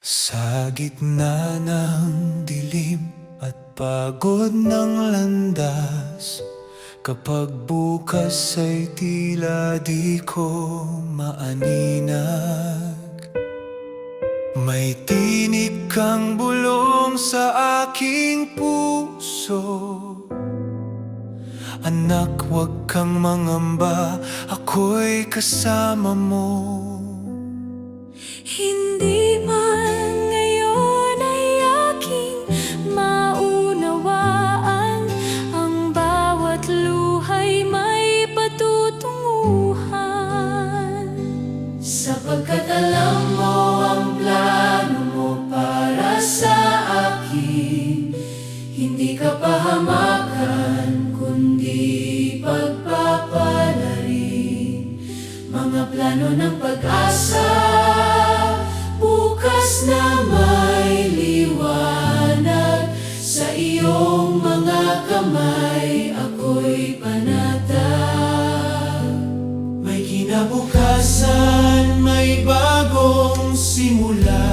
Sa gitna ng dilim at pagod ng landas, kapag bukas ay tila di ko maaninag. May tinig kang bulong sa aking puso. Anak, huwag kang mangamba, ako'y kasama mo. Hindi man ngayon ay aking maunawaan, ang bawat luha'y may patutunguhan. Sapagkat alam mo ang plano mo para sa akin, hindi ka pahamakan kundi pagpapalarin. Mga plano ng pag-asa, bukas na may liwanag. Sa iyong mga kamay ako'y panatag. May kinabukasan, may bagong simula.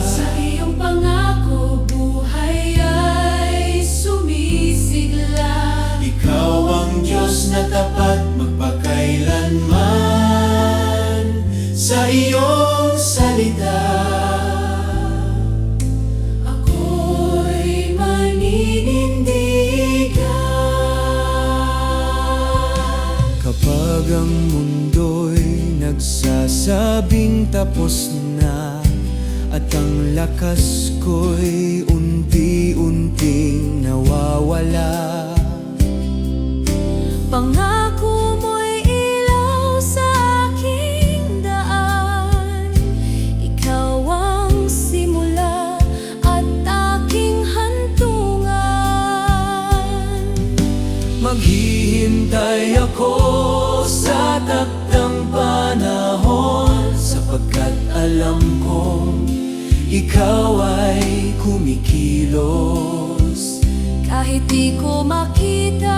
Sa iyong pangako buhay ay sumisigla. Ikaw ang Diyos na tapat magpakailanman. Sa iyong salita ako'y maninindigan. kapag ang mundo'y nagsasabing tapos na, at ang lakas ko'y unti-unting nawawala. Pangako mo'y ilaw sa aking daan. Ikaw ang simula at aking hantungan. Maghihintay ako sa taktang panahon, sapagkat alam kong ikaw ay kumikilos. Kahit di ko makita,